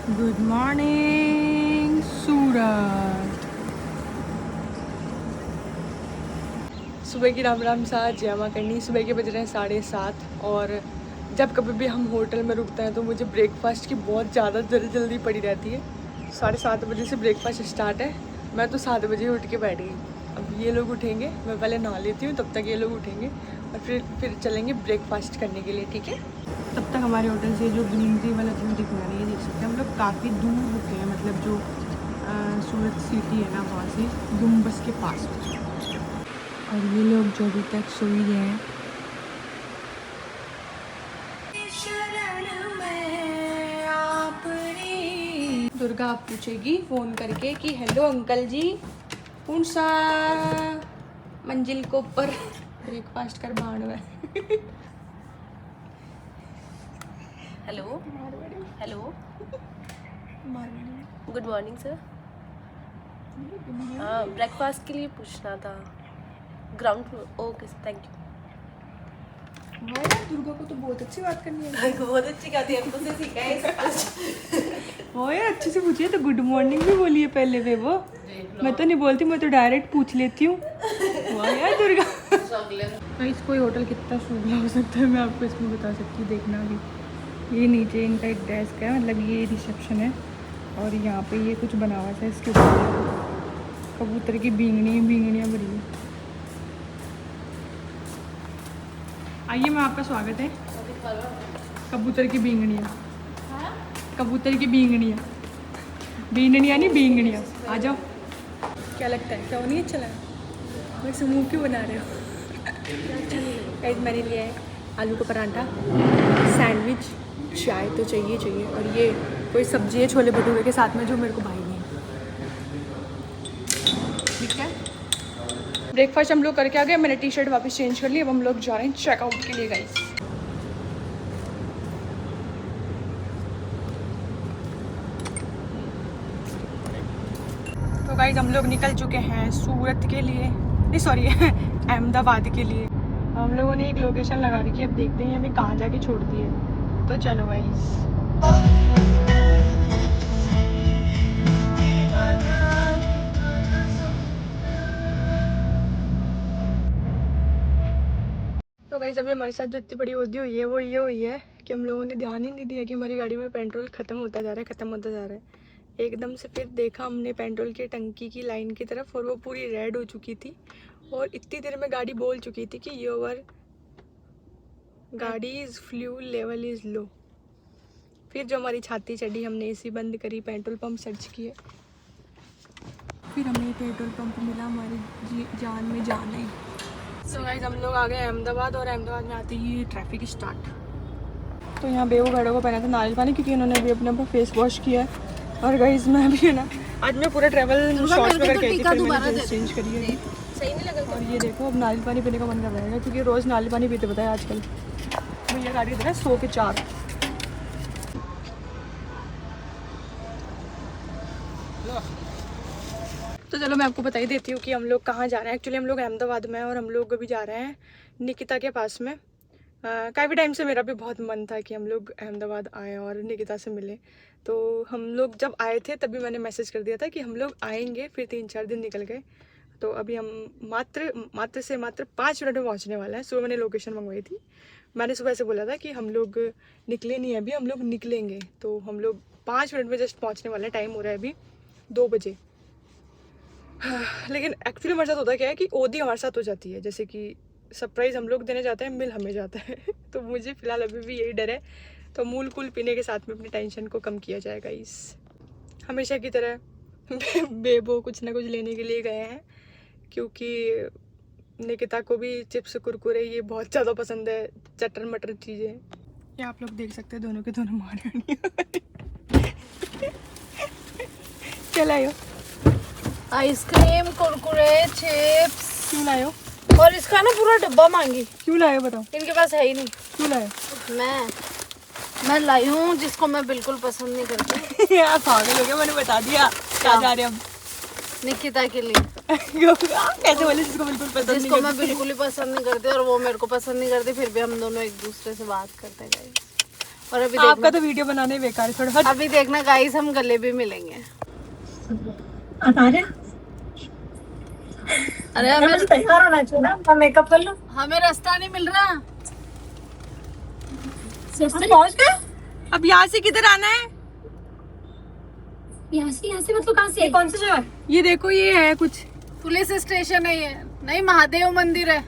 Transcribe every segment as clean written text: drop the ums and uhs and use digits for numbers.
Good morning सूरत। सुबह की राम राम सा जय मां करनी। सुबह के बज रहे हैं 7:30 और जब कभी भी हम होटल में रुकते हैं तो मुझे ब्रेकफास्ट की बहुत ज़्यादा जल्दी पड़ी रहती है। 7:30 बजे से ब्रेकफास्ट स्टार्ट है। मैं तो 7 बजे उठ के बैठ गई। अब ये लोग उठेंगे, मैं पहले नहा लेती हूँ, तब तक ये लोग उठेंगे और फिर चलेंगे ब्रेकफास्ट करने के लिए, ठीक है। तब तक हमारे होटल से जो ग्रीनरी वाला व्यू दिखना नहीं है, देख सकते हैं हम लोग काफ़ी दूर रुके हैं, मतलब जो सूरत सिटी है ना वहाँ से गुम्बस के पास। और ये लोग जो अभी तक सो ही रहे हैं। दुर्गा आप पूछेगी फ़ोन करके कि हेलो अंकल जी, कौन सा मंजिल को ऊपर ब्रेकफास्ट कर बाण में। Hello hello good morning sir. हाँ, ब्रेकफास्ट के लिए पूछना था। Ground floor. Okay thank you. Durga को तो बहुत अच्छी बात करनी है। बहुत अच्छी गाती है, हमको से सीखा है सब कुछ। हो यार, अच्छे से पूछिए तो गुड मॉर्निंग भी बोलिए पहले वे वो। मैं तो नहीं बोलती, मैं तो डायरेक्ट पूछ लेती हूँ। वाह यार दुर्गा। गाइस कोई होटल कितना शुभला हो सकता है मैं आपको इसमें बता सकती हूँ। देखना अभी ये नीचे इनका एक डेस्क है, मतलब ये रिसेप्शन है और यहाँ पे ये कुछ बना हुआ है, इसके ऊपर कबूतर की बींगड़ियाँ भरी है। आइए मैं आपका स्वागत है। कबूतर की बींगड़ियाँ, कबूतर की बींगड़ियाँ, बींगड़ियाँ नहीं बींगड़ियाँ। आ जाओ। क्या लगता है, क्या नहीं अच्छा लगा? वैसे मुँह क्यों बना रहे हो? गाइस मैंने लिया है आलू का पराठा, सैंडविच, चाय तो चाहिए और ये कोई सब्जी है छोले भटूरे के साथ में जो मेरे को भाई नहीं। ठीक है, ब्रेकफास्ट हम लोग करके आ गए। मैंने टी शर्ट वापस चेंज कर ली। अब हम लोग जा रहे हैं चेकआउट के लिए गाइस। तो गाइस हम लोग निकल चुके हैं सूरत के लिए, नहीं सॉरी अहमदाबाद के लिए। हम लोगों ने एक लोकेशन लगा रखी है, अब देखते हैं हमें कहाँ जाके छोड़ती है। तो चलो गाइस। तो गाइस अभी हमारे साथ जो इतनी बड़ी होती हुई है वो ये हुई है कि हम लोगों ने ध्यान ही नहीं दिया कि हमारी गाड़ी में पेट्रोल ख़त्म होता जा रहा है। एकदम से फिर देखा हमने पेट्रोल की टंकी की लाइन की तरफ और वो पूरी रेड हो चुकी थी और इतनी देर में गाड़ी बोल चुकी थी कि योर गाड़ी is fuel level is low. फिर जो हमारी छाती चढ़ी, हमने एसी बंद करी, पेट्रोल पंप सर्च किए, फिर हमें पेट्रोल पंप मिला हमारी जान में जान है। सो गाइस हम लोग आ गए अहमदाबाद और अहमदाबाद में आते ही ट्रैफिक स्टार्ट। तो यहाँ बेवो भेड़ों को पहना था नारियल पानी क्योंकि उन्होंने अभी अपने ऊपर फेस वॉश किया है। और गाइस मैं भी है ना, आज मैं पूरा ट्रैवल शॉर्ट्स में करके आई थी, फिर मैंने ड्रेस चेंज करी है। सही नहीं लगा। और ये देखो अब नारियल पानी पीने का मन कर रहा है क्योंकि रोज़ नारियल पानी पीते बताया आजकल। भैया गाड़ी दे रहा है 100 के 4। तो चलो मैं आपको बता ही देती हूँ कि हम लोग कहाँ जा रहे हैं। एक्चुअली हम लोग अहमदाबाद में हैं और हम लोग अभी जा रहे हैं निकिता के पास में। काफ़ी टाइम से मेरा भी बहुत मन था कि हम लोग अहमदाबाद आएँ और निकिता से मिलें। तो हम लोग जब आए थे तभी मैंने मैसेज कर दिया था कि हम लोग आएंगे, फिर 3-4 दिन निकल गए। तो अभी हम मात्र 5 मिनट में पहुँचने वाला है। सुबह मैंने लोकेशन मंगवाई थी, मैंने सुबह से बोला था कि हम लोग निकले नहीं अभी, हम लोग निकलेंगे। तो हम लोग 5 मिनट में जस्ट पहुँचने वाले हैं। टाइम हो रहा है अभी 2 बजे। लेकिन एक्चुअली हमारे साथ होता क्या है कि ओदी हमारे साथ हो जाती है, जैसे कि सरप्राइज़ हम लोग देने जाते हैं, मिल हमें जाता है। तो मुझे फ़िलहाल अभी भी यही डर है। तो मूल कूल पीने के साथ में अपनी टेंशन को कम किया जाएगा। इस हमेशा की तरह बेबो कुछ ना कुछ लेने के लिए गए हैं क्योंकि निकिता को भी चिप्स कुरकुरे ये बहुत ज़्यादा पसंद है, चटर मटर चीज़ें। ये आप लोग देख सकते हैं दोनों के दोनों मारे। क्या लाए हो? Ice cream, Kurkure, chips. क्यों लाए हो? और इसका ना पूरा डब्बा मांगी। क्यों लाए हो बताओ? इनके पास है ही नहीं। क्यों लाए हो? मैं लाई हूँ जिसको मैं बिल्कुल पसंद नहीं करती। यार पागल हो गया, मैंने बता दिया क्या जा रहे हैं हम। निकिता के लिए। कैसे बोले जिसको बिल्कुल पसंद नहीं जिसको मैं बिल्कुल ही पसंद नहीं करती और वो मेरे को पसंद नहीं करती, फिर भी हम दोनों एक दूसरे से बात करते गए। और अभी आपका तो वीडियो बनाने ही बेकार है थोड़ा। अभी देखना गाइस, हम गले भी मिलेंगे। अरे हमें तैयार होना चाहिए ना, मैं मेकअप कर लूं। हमें रास्ता नहीं मिल रहा। पहुंच गए। अब यहाँ से किधर आना है? यहाँ से मतलब कहाँ से? कौन सी जगह? ये देखो, ये है कुछ पुलिस स्टेशन है ये, नहीं महादेव मंदिर है।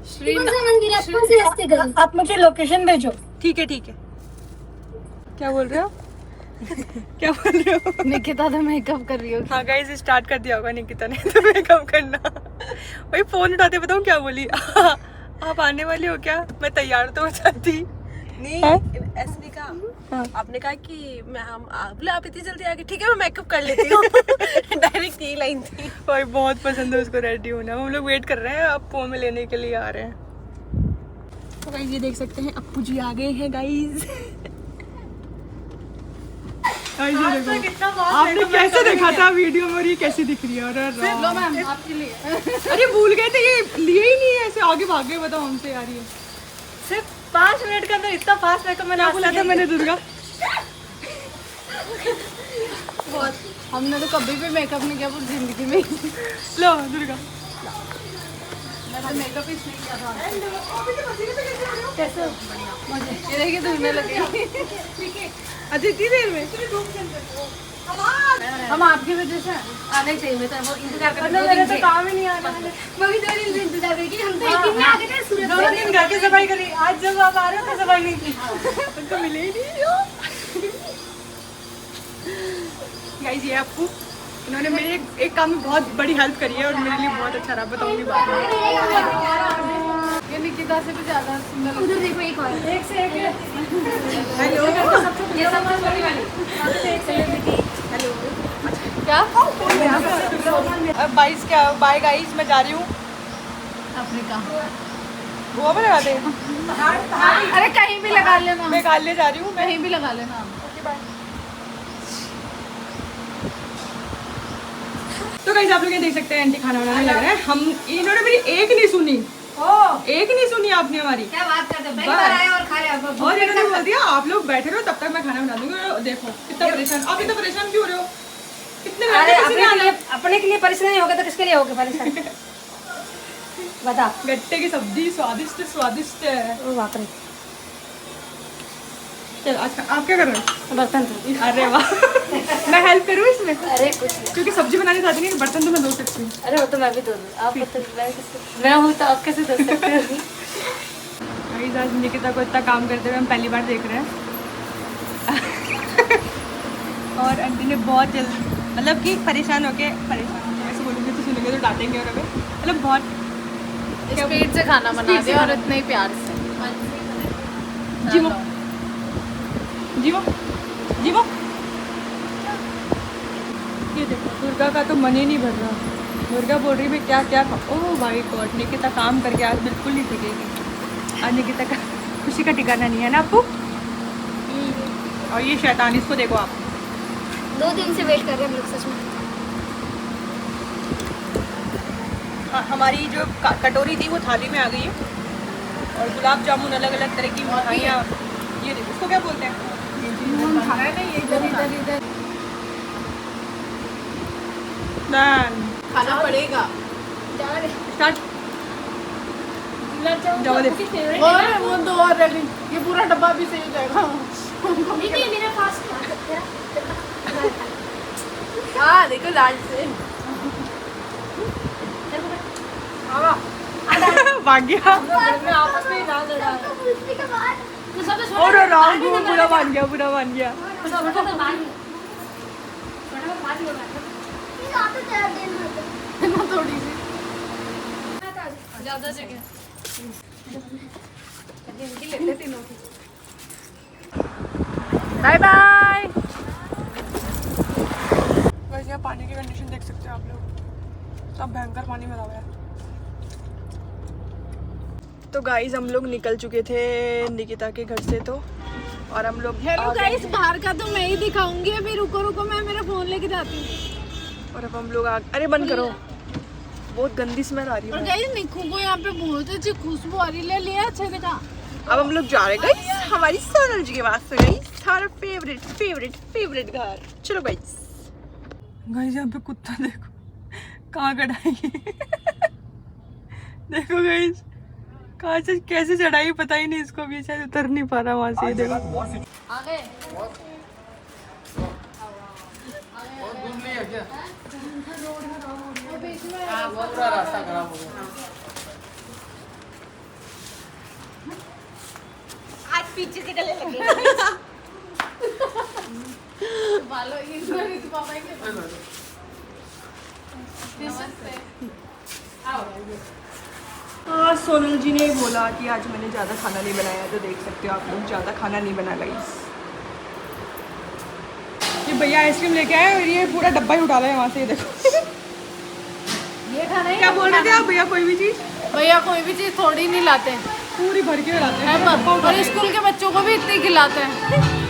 कौन सा मंदिर है? कौन से रास्ते गए? आप मुझे लोकेशन भेजो। ठीक है ठीक है। क्या बोल रहे हो? क्या बोल रहे हो? निकिता तो मेकअप कर रही होगी। हाँ गाइस, स्टार्ट कर दिया होगा निकिता ने तो मेकअप करना। भाई फोन उठाते बताऊँ क्या बोली? आप आने वाली हो क्या? मैं तैयार तो हो जाती। नहीं ऐसे नहीं कहा। हाँ। आपने कहा कि मैं बोले आप इतनी जल्दी आ गई, ठीक है मैं मेकअप कर लेती हूँ। डायरेक्ट यही लाइन थी। भाई बहुत पसंद है उसको रेडी होना। हम लोग वेट कर रहे हैं, अब फोन में लेने के लिए आ रहे हैं। तो गाइस ये देख सकते हैं अप्पू जी आ गए हैं गाइस। आपने कैसे देखा था वीडियो में और ये कैसी दिख रही है? लो मैम आपके लिए। अरे भूल गए थे, ये लिए ही नहीं है, ऐसे आगे भाग गए। बताओ हमसे यार, ये सिर्फ 5 मिनट के अंदर इतना फास्ट मेकअप मैंने क्या बोला था मैंने दुर्गा? हमने तो कभी भी मेकअप नहीं किया पूरी जिंदगी में। लो दुर्गा। मैंने मेकअप ही नहीं किया था। कैसे? ये देखिए धुलने लगे। अजय इतनी देर में? हम आपकी वजह से आने चाहिए। मैं तो वो इंतजार कर रही मेरे तो काम ही नहीं आ रहा। मैं भी 2 दिन से इंतजार कर रही थी। हम तो एक दिन में आ गए थे सूरत 2 दिन घर की सफाई करी। आज जब आप आ रहे हो तो सफाई नहीं की। उनको मिले ही नहीं। गाइस ये अप्पू, इन्होंने मेरे एक काम में बहुत बड़ी हेल्प करी है और मेरे लिए बहुत अच्छा रहा। बताऊंगी बाद में। ये निकिता से भी ज्यादा सुंदर। उधर देखो एक और। एक से एक। हेलो। ये समझ वाली। एक सेलिब्रिटी। हेलो। क्या? अब बाय गाइस, मैं जा रही हूँ। अफ्रीका। गोवा में लगा दे। अरे कहीं भी लगा लेना। मैं गाले जा रही हूँ। मैं कहीं भी लगा लेना। तो गाइस आप लोग ये देख सकते हैं आंटी खाना बनाने लग रहे हैं। हम इन्होंने मेरी एक नहीं सुनी। एक नहीं सुनी आपने हमारी। क्या बात करते हैं? बनाए और खा रहे हो। और इन्होंने बोल दिया आप लोग बैठे रहो तब तक मैं खाना बना दूंगी। और देखो कितना परेशान। आप इतना परेशान क्यों हो रहे हो? कितने अरे अपने के लिए परेशान नहीं होगा तो किसके लिए होगे परेशान? बता। गट्टे की सब्जी स्वादिष्ट स्वादिष्ट है। ओ बाप रे। चल आज आप क्या कर रहे हो? बर्तन धो। अरे वाह। मैं हेल्प करूँ इसमें? अरे कुछ नहीं। क्योंकि सब्जी बनाने जाती नहीं, बर्तन तो मैं धो सकती हूँ। अरे वो तो मैं भी धो दूँ। आप मैं हूँ तो आप कैसे धो सकते हो? गाइस आज निकिता को इतना काम करते हुए हम पहली बार देख रहे हैं। और आंटी ने बहुत जल्दी मतलब कि परेशान होके ऐसे बोलूँगी तो सुनेंगे तो डांटेंगे और हमें मतलब बहुत स्पीड से खाना बना दिया और इतने ही प्यार से। जीवो जीवो जीवो। ये देखो दुर्गा का तो मन ही नहीं भर रहा। दुर्गा बोल रही मैं क्या क्या ओह भाई गॉड, निकिता काम करके आज बिल्कुल नहीं थकेगी। आज निकिता का खुशी का ठिकाना नहीं है ना आपको। और ये शैतान, इसको देखो आप। 2 दिन से वेट कर रहे हैं हम लोग सच में। हाँ, हमारी जो कटोरी थी वो थाली में आ गई है और गुलाब जामुन अलग अलग तरह की मिठाइयाँ। ये देखो इसको क्या बोलते हैं? खाना पड़ेगा। स्टार्ट। जाओ दे। और वो 2 और रह गई। ये पूरा डब्बा भी सही हो जाएगा। मेरा फास्ट। हाँ देखो लाल से भाग गया। आपस में डाल दे रहा और राम को पूरा मान गया, पूरा मान गया। थोड़ी सी ज्यादा जगह बाय बाय। वैसे यहाँ पानी की कंडीशन देख सकते हो आप लोग, सब भयंकर पानी भरा हुआ है। तो गाइस हम लोग निकल चुके थे निकिता के घर से, तो और हम लोग हेलो गाइस, बाहर का तो मैं ही दिखाऊंगी। अभी रुको रुको, मैं मेरा फोन लेके जाती हूँ। और अब हम लोग अरे बंद करो, बहुत गंदी स्मेल आ रही और है। गाइस निक्कू को यहाँ पे बहुत अच्छी खुशबू आ रही है। लिया अच्छा देखा अब हम लोग जा रहे हैं गाइस हमारी सोनल जी के पास से गाइस, हमारा फेवरेट फेवरेट फेवरेट घर। चलो गाइस। गाइस यहाँ पे कुत्ता देखो कहाँ कटाएंगे। देखो गाइस कहाँ से कैसे चढ़ाई पता ही नहीं इसको, भी शायद उतर नहीं पा रहा वहाँ से। देखो आगे रास्ता खराब हो गया। आज पीछे से गले लगे। हाँ सोनल जी ने बोला कि आज मैंने ज़्यादा खाना नहीं बनाया, तो देख सकते हो आप लोग ज़्यादा खाना नहीं बना गाइस। ये भैया आइसक्रीम लेके आए और ये पूरा डब्बा ही उठा रहा है वहाँ से। ये देखो ये खाना है। क्या बोल रहे थे आप भैया? कोई भी चीज़ भैया कोई भी चीज थोड़ी नहीं लाते हैं, पूरी भर के लाते हैं। और स्कूल के बच्चों को भी इतनी खिलाते हैं।